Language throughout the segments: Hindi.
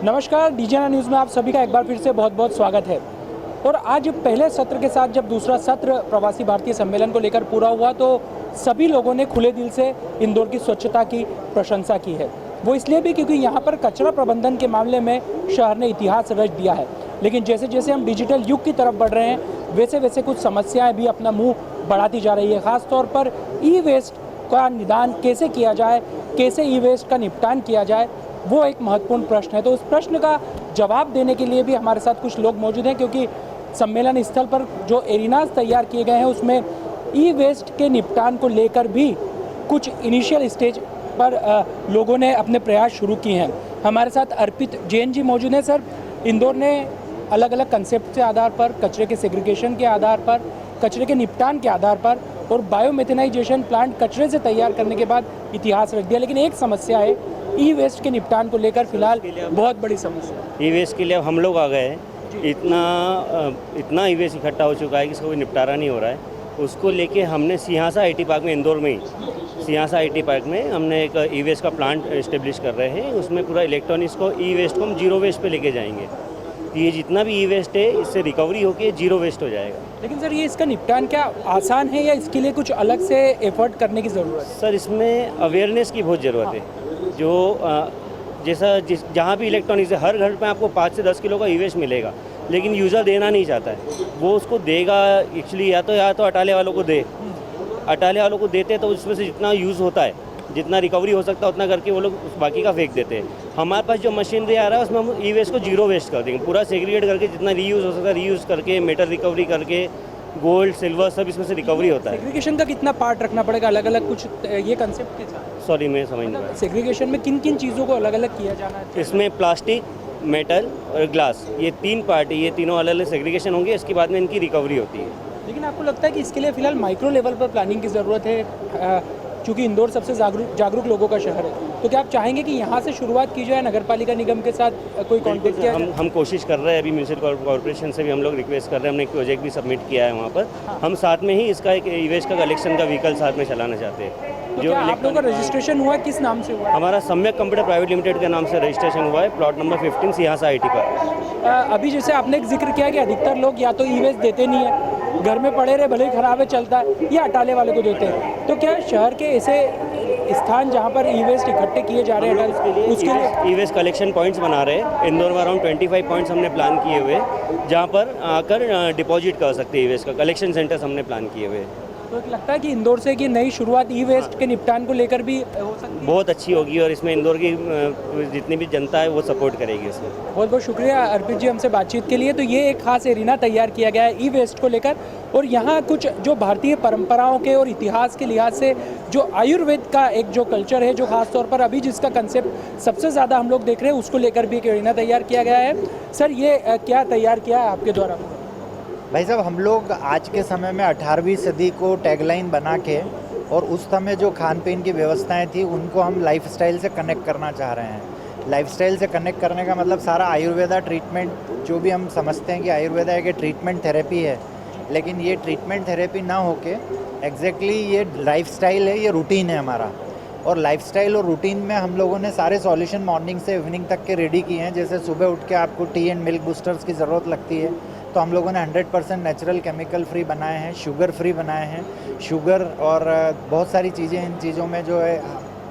नमस्कार, डीजेना न्यूज़ में आप सभी का एक बार फिर से बहुत बहुत स्वागत है। और आज पहले सत्र के साथ जब दूसरा सत्र प्रवासी भारतीय सम्मेलन को लेकर पूरा हुआ तो सभी लोगों ने खुले दिल से इंदौर की स्वच्छता की प्रशंसा की है। वो इसलिए भी क्योंकि यहाँ पर कचरा प्रबंधन के मामले में शहर ने इतिहास रच दिया है। लेकिन जैसे जैसे हम डिजिटल युग की तरफ बढ़ रहे हैं वैसे वैसे कुछ समस्याएँ भी अपना मुँह बढ़ाती जा रही है। ख़ासतौर पर ई वेस्ट का निदान कैसे किया जाए, कैसे ई वेस्ट का निपटान किया जाए, वो एक महत्वपूर्ण प्रश्न है। तो उस प्रश्न का जवाब देने के लिए भी हमारे साथ कुछ लोग मौजूद हैं, क्योंकि सम्मेलन स्थल पर जो एरिनाज तैयार किए गए हैं उसमें ई वेस्ट के निपटान को लेकर भी कुछ इनिशियल स्टेज पर लोगों ने अपने प्रयास शुरू किए हैं। हमारे साथ अर्पित जैन जी मौजूद हैं। सर, इंदौर ने अलग अलग कंसेप्ट के आधार पर, कचरे के सेग्रीगेशन के आधार पर, कचरे के निपटान के आधार पर और बायोमेथेनाइजेशन प्लांट कचरे से तैयार करने के बाद इतिहास रख दिया। लेकिन एक समस्या है, ई वेस्ट के निपटान को लेकर फिलहाल बहुत बड़ी समस्या। ई वेस्ट के लिए हम लोग आ गए हैं। इतना ई वेस्ट इकट्ठा हो चुका है कि इसका कोई निपटारा नहीं हो रहा है। उसको लेके हमने सिंहासा आईटी पार्क में, इंदौर में ही सिंहासा आईटी पार्क में हमने एक ई वेस्ट का प्लांट इस्टेब्लिश कर रहे हैं। उसमें पूरा इलेक्ट्रॉनिक्स को ई वेस्ट को हम जीरो वेस्ट पे लेके जाएंगे। ये जितना भी ई वेस्ट है इससे रिकवरी होकर जीरो वेस्ट हो जाएगा। लेकिन सर, ये इसका निपटान क्या आसान है या इसके लिए कुछ अलग से एफर्ट करने की ज़रूरत है? सर, इसमें अवेयरनेस की बहुत ज़रूरत है। जो जहाँ भी इलेक्ट्रॉनिक्स है, हर घर में आपको 5 से 10 किलो का ई वेस्ट मिलेगा, लेकिन यूज़र देना नहीं चाहता है। वो उसको देगा एक्चुअली या तो अटाले वालों को दे, अटाले वालों को देते तो उसमें से जितना यूज़ होता है, जितना रिकवरी हो सकता है उतना करके वो लोग बाकी का फेंक देते हैं। हमारे पास जो मशीनरी आ रहा है उसमें हम ई वेस्ट को जीरो वेस्ट कर देंगे। पूरा सेग्रीगेट करके जितना रीयूज़ हो सकता है रीयूज़ करके, मेटल रिकवरी करके, गोल्ड सिल्वर सब इसमें से रिकवरी होता है। सेग्रीगेशन का कितना पार्ट रखना पड़ेगा अलग अलग, कुछ ये कंसेप्ट के साथ? सॉरी, मैं समझ नहीं पाया। सेग्रीगेशन में किन किन चीज़ों को अलग अलग किया जाना है? इसमें प्लास्टिक, मेटल और ग्लास, ये 3 पार्ट है। ये तीनों अलग अलग सेग्रीगेशन होंगे, इसके बाद में इनकी रिकवरी होती है। लेकिन आपको लगता है कि इसके लिए फिलहाल माइक्रो लेवल पर प्लानिंग की ज़रूरत है? क्योंकि इंदौर सबसे जागरूक लोगों का शहर है, तो क्या आप चाहेंगे कि यहाँ से शुरुआत की जाए, नगरपालिका निगम के साथ कोई कॉन्टेक्ट किया? हम कोशिश कर रहे हैं। अभी म्यूनिसिपल कॉर्पोरेशन से भी हम लोग रिक्वेस्ट कर रहे हैं। हमने एक प्रोजेक्ट भी सबमिट किया है वहाँ पर। हम साथ में ही इसका एक ई वेस्ट का कलेक्शन का व्हीकल साथ में चलाना चाहते हैं। तो क्या आप लोगों का रजिस्ट्रेशन हुआ, किस नाम से हुआ? हमारा सम्यक कंप्यूटर प्राइवेट लिमिटेड के नाम से रजिस्ट्रेशन हुआ है, प्लॉट नंबर 15 सिंहासा आईटी पर। अभी जैसे आपने एक जिक्र किया कि अधिकतर लोग या तो ई वेस्ट देते नहीं है, घर में पड़े रहे भले ही खराब है चलता है, या अटाले वाले को देते हैं। तो क्या शहर के ऐसे स्थान जहाँ पर ई वेस्ट इकट्ठे किए जा रहे हैं उसके लिए ई वेस्ट कलेक्शन पॉइंट्स बना रहे हैं? इंदौर में अराउंड 25 पॉइंट्स हमने प्लान किए हुए, जहाँ पर आकर डिपॉजिट कर सकते हैं। ई वेस्ट का कलेक्शन सेंटर्स हमने प्लान किए हुए। तो लगता है कि इंदौर से की नई शुरुआत ई वेस्ट के निपटान को लेकर भी हो सकती है? बहुत अच्छी होगी और इसमें इंदौर की जितनी भी जनता है वो सपोर्ट करेगी इसमें। बहुत बहुत शुक्रिया अर्पित जी हमसे बातचीत के लिए। तो ये एक खास एरिना तैयार किया गया है ई वेस्ट को लेकर, और यहाँ कुछ जो भारतीय परंपराओं के और इतिहास के लिहाज से जो आयुर्वेद का एक जो कल्चर है, जो खास तौर पर अभी जिसका कंसेप्ट सबसे ज़्यादा हम लोग देख रहे हैं, उसको लेकर भी एक एरिना तैयार किया गया है। सर, ये क्या तैयार किया है आपके द्वारा? भाई साहब, हम लोग आज के समय में 18वीं सदी को टैगलाइन बना के और उस समय जो खान पीन की व्यवस्थाएं थी उनको हम लाइफस्टाइल से कनेक्ट करना चाह रहे हैं। लाइफस्टाइल से कनेक्ट करने का मतलब सारा आयुर्वेदा ट्रीटमेंट, जो भी हम समझते हैं कि आयुर्वेदा एक ट्रीटमेंट थेरेपी है, लेकिन ये ट्रीटमेंट थेरेपी ना होके एग्जैक्टली ये लाइफस्टाइल है, ये रूटीन है हमारा। और लाइफस्टाइल और रूटीन में हम लोगों ने सारे सॉल्यूशन मॉर्निंग से इवनिंग तक के रेडी किए हैं। जैसे सुबह उठ के आपको टी एंड मिल्क बूस्टर्स की ज़रूरत लगती है, तो हम लोगों ने 100% नेचुरल केमिकल फ्री बनाए हैं, शुगर फ्री बनाए हैं। शुगर और बहुत सारी चीज़ें, इन चीज़ों में जो है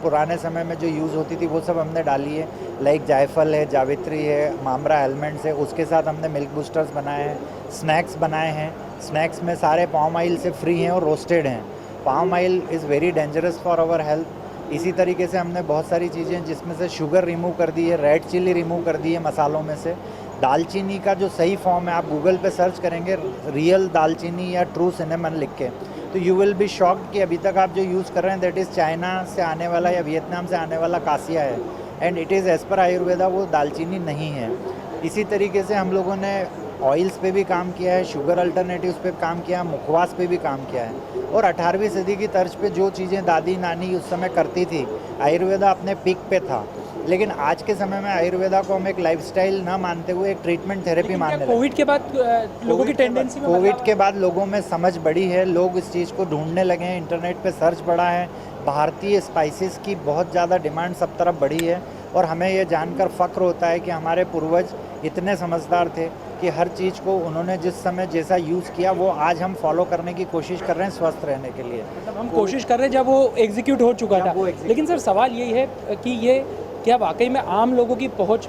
पुराने समय में जो यूज़ होती थी वो सब हमने डाली है। लाइक जायफल है, जावित्री है, मामरा एलिमेंट्स है। उसके साथ हमने मिल्क बूस्टर्स बनाए हैं, स्नैक्स बनाए हैं। स्नैक्स में सारे पाम ऑयल से फ्री हैं और रोस्टेड हैं। Palm oil is very dangerous for our health. इसी तरीके से हमने बहुत सारी चीज़ें जिसमें से शुगर रिमूव कर दी है, रेड चिली रिमूव कर दी है मसालों में से। दालचीनी का जो सही फॉर्म है, आप गूगल पे सर्च करेंगे रियल दालचीनी या ट्रू सिनेमन लिख के, तो यू विल बी शॉक्ड कि अभी तक आप जो यूज़ कर रहे हैं दैट इज़ चाइना से आने वाला या वियतनाम से आने वाला कासिया है, and it is as per Ayurveda वो दालचीनी नहीं है। इसी तरीके से हम लोगों ने ऑयल्स पे भी काम किया है, शुगर अल्टरनेटिव्स पे काम किया है, मुखवास पे भी काम किया है। और 18वीं सदी की तर्ज पे जो चीज़ें दादी नानी उस समय करती थी, आयुर्वेदा अपने पीक पे था। लेकिन आज के समय में आयुर्वेदा को हम एक लाइफस्टाइल ना मानते हुए एक ट्रीटमेंट थेरेपी मानने लगे। कोविड के बाद लोगों की टेंडेंसी में कोविड के बाद लोगों में समझ बढ़ी है, लोग इस चीज़ को ढूंढने लगे हैं, इंटरनेट पे सर्च बढ़ा है, भारतीय स्पाइसेस की बहुत ज़्यादा डिमांड सब तरफ बढ़ी है। और हमें ये जानकर फ़ख्र होता है कि हमारे पूर्वज इतने समझदार थे कि हर चीज़ को उन्होंने जिस समय जैसा यूज़ किया वो आज हम फॉलो करने की कोशिश कर रहे हैं स्वस्थ रहने के लिए। मतलब हम कोशिश कर रहे हैं जब वो एग्जीक्यूट हो चुका था। लेकिन सर सवाल यही है कि ये क्या वाकई में आम लोगों की पहुंच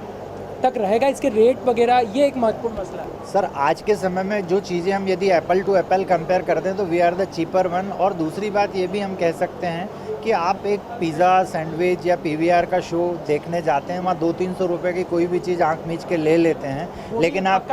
तक रहेगा, इसके रेट वगैरह, ये एक महत्वपूर्ण मसला है। सर आज के समय में जो चीज़ें हम यदि एप्पल टू एप्पल कंपेयर करते हैं तो we are the cheaper one. और दूसरी बात ये भी हम कह सकते हैं कि आप एक पिज़्ज़ा, सैंडविच या पीवीआर का शो देखने जाते हैं, वहाँ 200-300 रुपये की कोई भी चीज़ आंख मीच के ले लेते हैं, लेकिन आप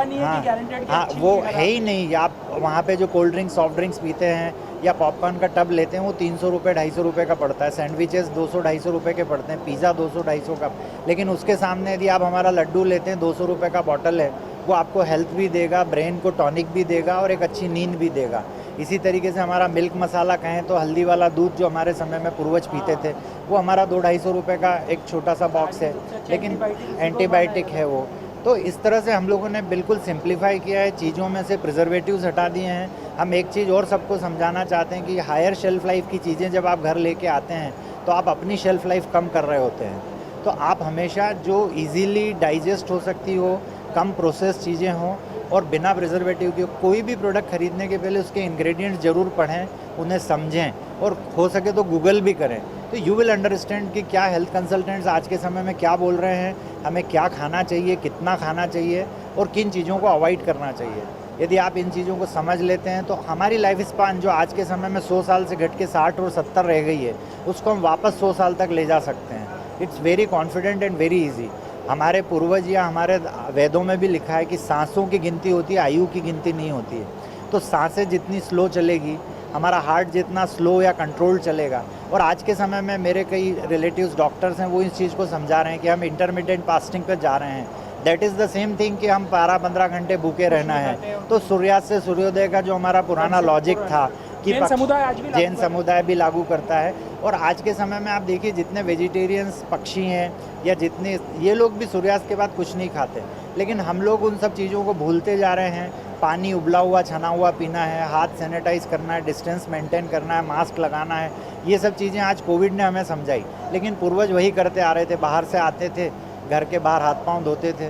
हाँ वो है ही नहीं। आप वहाँ पे जो कोल्ड ड्रिंक्स, सॉफ्ट ड्रिंक्स पीते हैं या पॉपकॉर्न का टब लेते हैं वो 300 रुपये 250 रुपये का पड़ता है, सैंडविचेस 200-250 रुपये के पड़ते हैं, पिज़्ज़ा 200-250 का। लेकिन उसके सामने यदि आप हमारा लड्डू लेते हैं 200 रुपये का बॉटल है, वो आपको हेल्थ भी देगा, ब्रेन को टॉनिक भी देगा और एक अच्छी नींद भी देगा। इसी तरीके से हमारा मिल्क मसाला कहें तो हल्दी वाला दूध जो हमारे समय में पूर्वज पीते थे वो हमारा 200-250 रुपये का एक छोटा सा बॉक्स है, लेकिन एंटीबायोटिक है वो। तो इस तरह से हम लोगों ने बिल्कुल सिंप्लीफाई किया है, चीज़ों में से प्रिजर्वेटिव्स हटा दिए हैं। हम एक चीज़ और सबको समझाना चाहते हैं कि हायर शेल्फ लाइफ की चीज़ें जब आप घर लेके आते हैं तो आप अपनी शेल्फ लाइफ कम कर रहे होते हैं। तो आप हमेशा जो इजीली डाइजेस्ट हो सकती हो, कम प्रोसेस चीज़ें हों और बिना प्रिजर्वेटिव के कोई भी प्रोडक्ट खरीदने के पहले उसके इंग्रेडिएंट्स ज़रूर पढ़ें, उन्हें समझें और हो सके तो गूगल भी करें। तो यू विल अंडरस्टैंड कि क्या हेल्थ कंसल्टेंट्स आज के समय में क्या बोल रहे हैं, हमें क्या खाना चाहिए, कितना खाना चाहिए और किन चीज़ों को अवॉइड करना चाहिए। यदि आप इन चीज़ों को समझ लेते हैं तो हमारी लाइफ स्पान जो आज के समय में 100 साल से घट के 60 और 70 रह गई है, उसको हम वापस 100 साल तक ले जा सकते हैं। It's very confident and very easy. हमारे पूर्वज या हमारे वेदों में भी लिखा है कि सांसों की गिनती होती है, आयु की गिनती नहीं होती है। तो सांसें जितनी स्लो चलेगी, हमारा हार्ट जितना स्लो या कंट्रोल चलेगा। और आज के समय में मेरे कई रिलेटिव्स डॉक्टर्स हैं, वो इस चीज़ को समझा रहे हैं कि हम इंटरमिटेंट फास्टिंग पर जा रहे हैं। That is the same thing कि हम 12-15 घंटे भूखे रहना है। तो सूर्यास्त से सूर्योदय का जो हमारा पुराना लॉजिक था कि जैन समुदाय भी लागू करता है। और आज के समय में आप देखिए जितने वेजिटेरियंस पक्षी हैं या जितने ये लोग भी सूर्यास्त के बाद कुछ नहीं खाते, लेकिन हम लोग उन सब चीज़ों को भूलते जा रहे हैं। पानी उबला हुआ छना हुआ पीना है, हाथ सैनिटाइज करना है, डिस्टेंस मेंटेन करना है, मास्क लगाना है, ये सब चीज़ें आज कोविड ने हमें समझाई। लेकिन पूर्वज वही करते आ रहे थे, बाहर से आते थे, घर के बाहर हाथ पांव धोते थे,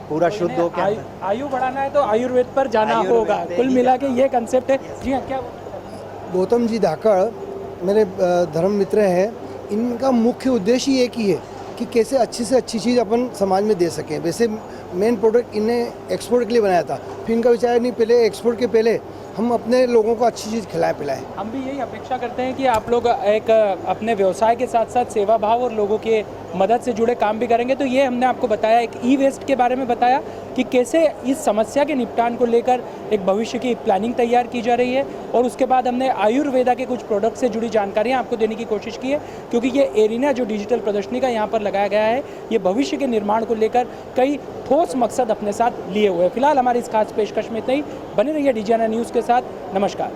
पूरा शुद्ध हो के। आयु बढ़ाना है तो आयुर्वेद पर जाना होगा, कुल मिला के ये कंसेप्ट है। जी हाँ, क्या गौतम जी धाकड़ मेरे धर्म मित्र हैं। इनका मुख्य उद्देश्य ही एक ही है कि कैसे अच्छी से अच्छी चीज़ अपन समाज में दे सकें। वैसे मेन प्रोडक्ट इन्हें एक्सपोर्ट के लिए बनाया था, फिर इनका विचार नहीं, पहले एक्सपोर्ट के पहले हम अपने लोगों को अच्छी चीज़ खिलाएं पिलाएं। हम भी यही अपेक्षा करते हैं कि आप लोग एक अपने व्यवसाय के साथ साथ सेवा भाव और लोगों के मदद से जुड़े काम भी करेंगे। तो ये हमने आपको बताया, एक ई वेस्ट के बारे में बताया कि कैसे इस समस्या के निपटान को लेकर एक भविष्य की प्लानिंग तैयार की जा रही है। और उसके बाद हमने आयुर्वेदा के कुछ प्रोडक्ट से जुड़ी जानकारियाँ आपको देने की कोशिश की है, क्योंकि ये एरिना जो डिजिटल प्रदर्शनी का यहाँ पर लगाया गया है, ये भविष्य के निर्माण को लेकर कई ठोस मकसद अपने साथ लिए हुए हैं। फिलहाल हमारी इस खास पेशकश में इतना ही। बने रहिए DGNA न्यूज़ के साथ। नमस्कार।